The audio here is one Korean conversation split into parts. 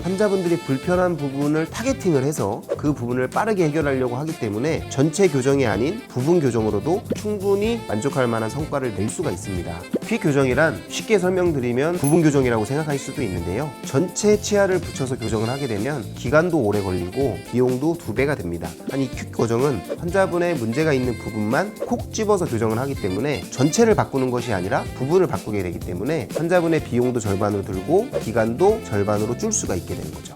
환자분들이 불편한 부분을 타겟팅을 해서 그 부분을 빠르게 해결하려고 하기 때문에 전체 교정이 아닌 부분 교정으로도 충분히 만족할 만한 성과를 낼 수가 있습니다. 퀵 교정이란 쉽게 설명드리면 부분 교정이라고 생각할 수도 있는데요. 전체 치아를 붙여서 교정을 하게 되면 기간도 오래 걸리고 비용도 2배가 됩니다. 이 퀵 교정은 환자분의 문제가 있는 부분만 콕 집어서 교정을 하기 때문에 전체를 바꾸는 것이 아니라 부분을 바꾸게 되기 때문에 환자분의 비용도 절반으로 들고 기간도 절반으로 줄 수가 있게 되는 거죠.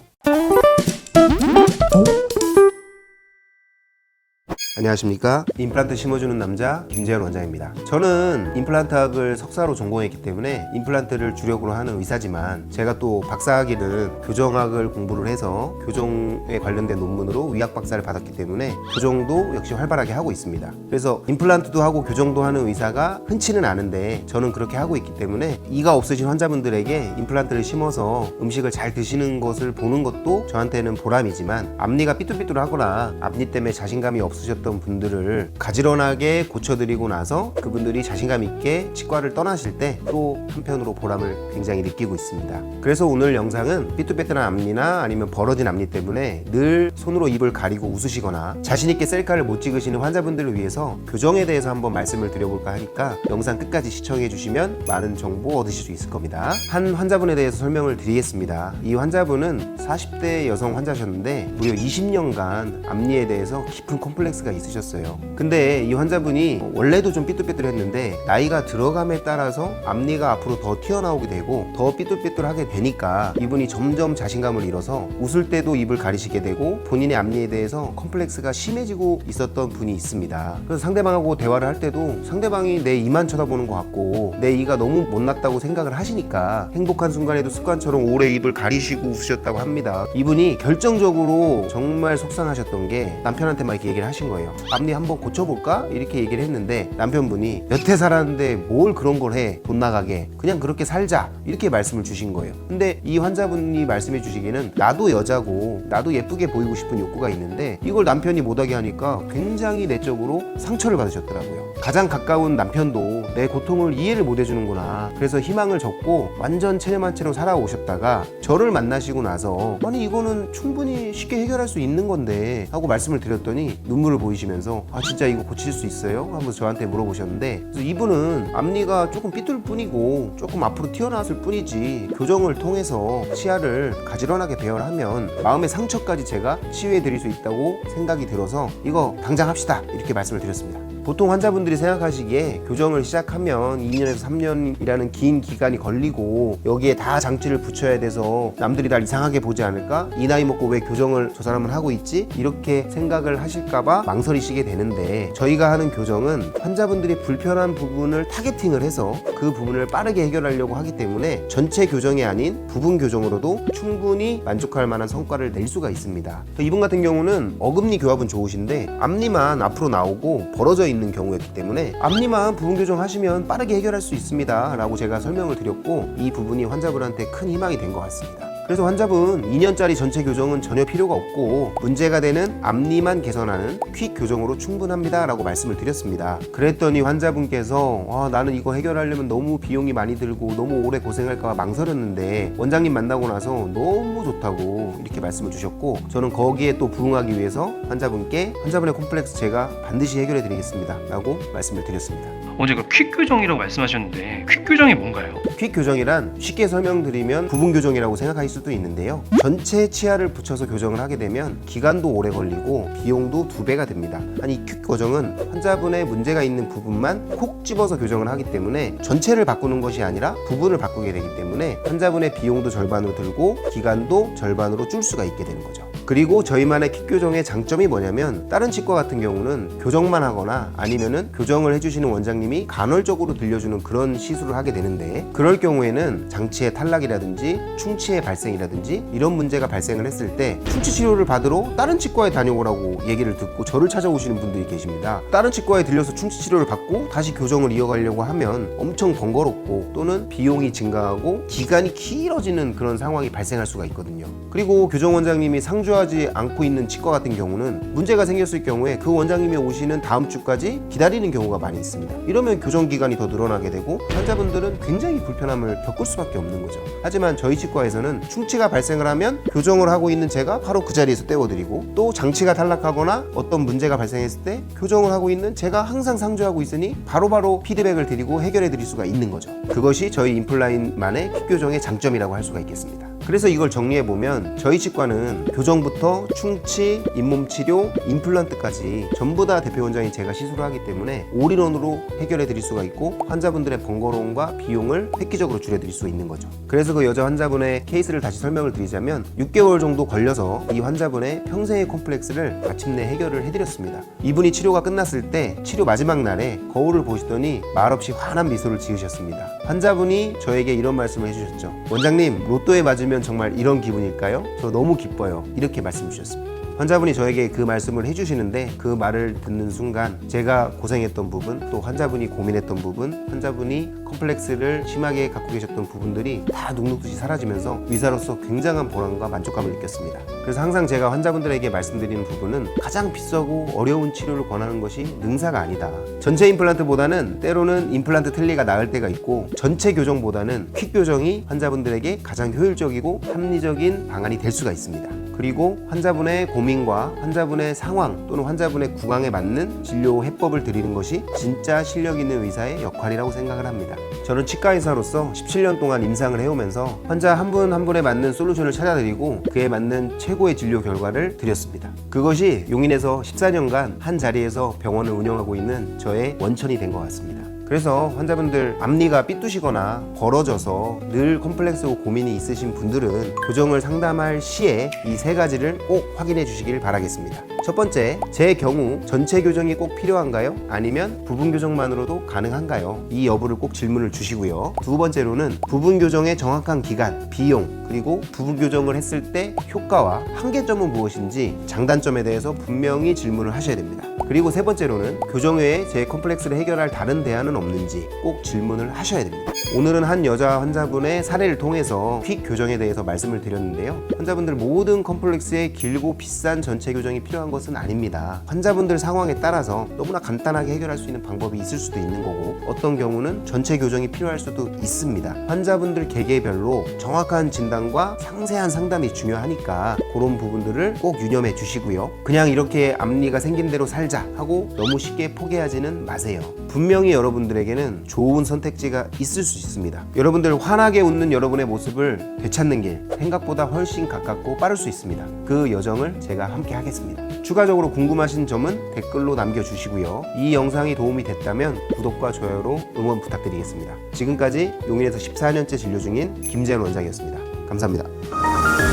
안녕하십니까. 임플란트 심어주는 남자 김재현 원장입니다. 저는 임플란트학을 석사로 전공했기 때문에 임플란트를 주력으로 하는 의사지만 제가 또 박사학위는 교정학을 공부를 해서 교정에 관련된 논문으로 의학 박사를 받았기 때문에 교정도 역시 활발하게 하고 있습니다. 그래서 임플란트도 하고 교정도 하는 의사가 흔치는 않은데 저는 그렇게 하고 있기 때문에 이가 없으신 환자분들에게 임플란트를 심어서 음식을 잘 드시는 것을 보는 것도 저한테는 보람이지만 앞니가 삐뚤삐뚤하거나 앞니 때문에 자신감이 없으셨던 분들을 가지런하게 고쳐드리고 나서 그분들이 자신감 있게 치과를 떠나실 때 또 한편으로 보람을 굉장히 느끼고 있습니다. 그래서 오늘 영상은 삐뚤빼뚤한 앞니나 아니면 벌어진 앞니 때문에 늘 손으로 입을 가리고 웃으시거나 자신 있게 셀카를 못 찍으시는 환자분들을 위해서 교정에 대해서 한번 말씀을 드려볼까 하니까 영상 끝까지 시청해 주시면 많은 정보 얻으실 수 있을 겁니다. 한 환자분에 대해서 설명을 드리겠습니다. 이 환자분은 40대 여성 환자셨는데 무려 20년간 앞니에 대해서 깊은 콤플렉스가 있으셨어요. 근데 이 환자분이 원래도 좀 삐뚤빼뚤했는데 나이가 들어감에 따라서 앞니가 앞으로 더 튀어나오게 되고 더 삐뚤삐뚤하게 되니까 이분이 점점 자신감을 잃어서 웃을 때도 입을 가리시게 되고 본인의 앞니에 대해서 컴플렉스가 심해지고 있었던 분이 있습니다. 그래서 상대방하고 대화를 할 때도 상대방이 내 이만 쳐다보는 것 같고 내 이가 너무 못났다고 생각을 하시니까 행복한 순간에도 습관처럼 오래 입을 가리시고 웃으셨다고 합니다. 이분이 결정적으로 정말 속상하셨던 게 남편한테만 이렇게 얘기를 하신 거예요. 앞니 한번 고쳐볼까? 이렇게 얘기를 했는데 남편분이 몇 해 살았는데 뭘 그런 걸 해? 돈 나가게 그냥 그렇게 살자 이렇게 말씀을 주신 거예요. 근데 이 환자분이 말씀해 주시기는 나도 여자고 나도 예쁘게 보이고 싶은 욕구가 있는데 이걸 남편이 못하게 하니까 굉장히 내적으로 상처를 받으셨더라고요. 가장 가까운 남편도 내 고통을 이해를 못 해주는구나. 그래서 희망을 접고 완전 체념한 채로 살아오셨다가 저를 만나시고 나서 아니 이거는 충분히 쉽게 해결할 수 있는 건데 하고 말씀을 드렸더니 눈물을 보이시면서 아 진짜 이거 고칠 수 있어요? 하면서 저한테 물어보셨는데 그래서 이분은 앞니가 조금 삐뚤 뿐이고 조금 앞으로 튀어나왔을 뿐이지 교정을 통해서 치아를 가지런하게 배열하면 마음의 상처까지 제가 치유해 드릴 수 있다고 생각이 들어서 이거 당장 합시다 이렇게 말씀을 드렸습니다. 보통 환자분들이 생각하시기에 교정을 시작하면 2년에서 3년이라는 긴 기간이 걸리고 여기에 다 장치를 붙여야 돼서 남들이 날 이상하게 보지 않을까? 이 나이 먹고 왜 교정을 저 사람은 하고 있지? 이렇게 생각을 하실까봐 망설이시게 되는데 저희가 하는 교정은 환자분들이 불편한 부분을 타겟팅을 해서 그 부분을 빠르게 해결하려고 하기 때문에 전체 교정이 아닌 부분 교정으로도 충분히 만족할 만한 성과를 낼 수가 있습니다. 이분 같은 경우는 어금니 교합은 좋으신데 앞니만 앞으로 나오고 벌어져 있는 경우였기 때문에 앞니만 부분 교정하시면 빠르게 해결할 수 있습니다 라고 제가 설명을 드렸고 이 부분이 환자분한테 큰 희망이 된 것 같습니다. 그래서 환자분 2년짜리 전체 교정은 전혀 필요가 없고 문제가 되는 앞니만 개선하는 퀵 교정으로 충분합니다 라고 말씀을 드렸습니다. 그랬더니 환자분께서 나는 이거 해결하려면 너무 비용이 많이 들고 너무 오래 고생할까 봐 망설였는데 원장님 만나고 나서 너무 좋다고 이렇게 말씀을 주셨고 저는 거기에 또 부응하기 위해서 환자분께 환자분의 콤플렉스 제가 반드시 해결해 드리겠습니다 라고 말씀을 드렸습니다. 제가 퀵 교정이라고 말씀하셨는데 퀵 교정이 뭔가요? 퀵 교정이란 쉽게 설명드리면 부분 교정이라고 생각하실 수도 있는데요. 전체 치아를 붙여서 교정을 하게 되면 기간도 오래 걸리고 비용도 2배가 됩니다. 이 퀵 교정은 환자분의 문제가 있는 부분만 콕 집어서 교정을 하기 때문에 전체를 바꾸는 것이 아니라 부분을 바꾸게 되기 때문에 환자분의 비용도 절반으로 들고 기간도 절반으로 줄 수가 있게 되는 거죠. 그리고 저희만의 퀵 교정의 장점이 뭐냐면 다른 치과 같은 경우는 교정만 하거나 아니면은 교정을 해주시는 원장님이 간헐적으로 들려주는 그런 시술을 하게 되는데 그럴 경우에는 장치의 탈락이라든지 충치의 발생이라든지 이런 문제가 발생을 했을 때 충치 치료를 받으러 다른 치과에 다녀오라고 얘기를 듣고 저를 찾아오시는 분들이 계십니다. 다른 치과에 들려서 충치 치료를 받고 다시 교정을 이어가려고 하면 엄청 번거롭고 또는 비용이 증가하고 기간이 길어지는 그런 상황이 발생할 수가 있거든요. 그리고 교정 원장님이 상주하 필요하지 않고 있는 치과 같은 경우는 문제가 생겼을 경우에 그 원장님이 오시는 다음 주까지 기다리는 경우가 많이 있습니다. 이러면 교정 기간이 더 늘어나게 되고 환자분들은 굉장히 불편함을 겪을 수밖에 없는 거죠. 하지만 저희 치과에서는 충치가 발생을 하면 교정을 하고 있는 제가 바로 그 자리에서 떼어드리고, 또 장치가 탈락하거나 어떤 문제가 발생했을 때 교정을 하고 있는 제가 항상 상주하고 있으니 바로바로 피드백을 드리고 해결해 드릴 수가 있는 거죠. 그것이 저희 인플라인만의 퀵 교정의 장점이라고 할 수가 있겠습니다. 그래서 이걸 정리해보면 저희 치과는 교정부터 충치, 잇몸 치료, 임플란트까지 전부 다 대표 원장인 제가 시술을 하기 때문에 올인원으로 해결해 드릴 수가 있고, 환자분들의 번거로움과 비용을 획기적으로 줄여드릴 수 있는 거죠. 그래서 그 여자 환자분의 케이스를 다시 설명을 드리자면 6개월 정도 걸려서 이 환자분의 평생의 콤플렉스를 마침내 해결을 해드렸습니다. 이분이 치료가 끝났을 때 치료 마지막 날에 거울을 보시더니 말없이 환한 미소를 지으셨습니다. 환자분이 저에게 이런 말씀을 해주셨죠. 원장님, 로또에 맞으면 정말 이런 기분일까요? 저 너무 기뻐요. 이렇게 말씀 주셨습니다. 환자분이 저에게 그 말씀을 해주시는데 그 말을 듣는 순간 제가 고생했던 부분, 또 환자분이 고민했던 부분, 환자분이 컴플렉스를 심하게 갖고 계셨던 부분들이 다 눅눅듯이 사라지면서 의사로서 굉장한 보람과 만족감을 느꼈습니다. 그래서 항상 제가 환자분들에게 말씀드리는 부분은 가장 비싸고 어려운 치료를 권하는 것이 능사가 아니다. 전체 임플란트보다는 때로는 임플란트 틀니가 나을 때가 있고, 전체 교정보다는 퀵 교정이 환자분들에게 가장 효율적이고 합리적인 방안이 될 수가 있습니다. 그리고 환자분의 고민과 환자분의 상황 또는 환자분의 구강에 맞는 진료 해법을 드리는 것이 진짜 실력 있는 의사의 역할이라고 생각을 합니다. 저는 치과 의사로서 17년 동안 임상을 해오면서 환자 한 분 한 분에 맞는 솔루션을 찾아드리고 그에 맞는 최고의 진료 결과를 드렸습니다. 그것이 용인에서 14년간 한 자리에서 병원을 운영하고 있는 저의 원천이 된 것 같습니다. 그래서 환자분들 앞니가 삐뚤시거나 벌어져서 늘 컴플렉스고 고민이 있으신 분들은 교정을 상담할 시에 이 세 가지를 꼭 확인해 주시길 바라겠습니다. 첫 번째, 제 경우 전체 교정이 꼭 필요한가요? 아니면 부분 교정만으로도 가능한가요? 이 여부를 꼭 질문을 주시고요. 두 번째로는 부분 교정의 정확한 기간, 비용, 그리고 부분 교정을 했을 때 효과와 한계점은 무엇인지 장단점에 대해서 분명히 질문을 하셔야 됩니다. 그리고 세 번째로는 교정 외에 제 컴플렉스를 해결할 다른 대안은 없는지 꼭 질문을 하셔야 됩니다. 오늘은 한 여자 환자분의 사례를 통해서 퀵 교정에 대해서 말씀을 드렸는데요. 환자분들 모든 컴플렉스에 길고 비싼 전체 교정이 필요한 것은 아닙니다. 환자분들 상황에 따라서 너무나 간단하게 해결할 수 있는 방법이 있을 수도 있는 거고, 어떤 경우는 전체 교정이 필요할 수도 있습니다. 환자분들 개개별로 정확한 진단과 상세한 상담이 중요하니까 그런 부분들을 꼭 유념해 주시고요. 그냥 이렇게 앞니가 생긴 대로 살자 하고 너무 쉽게 포기하지는 마세요. 분명히 여러분들에게는 좋은 선택지가 있을 수 있습니다. 여러분들 환하게 웃는 여러분의 모습을 되찾는 길, 생각보다 훨씬 가깝고 빠를 수 있습니다. 그 여정을 제가 함께 하겠습니다. 추가적으로 궁금하신 점은 댓글로 남겨주시고요. 이 영상이 도움이 됐다면 구독과 좋아요로 응원 부탁드리겠습니다. 지금까지 용인에서 14년째 진료 중인 김재현 원장이었습니다. 감사합니다.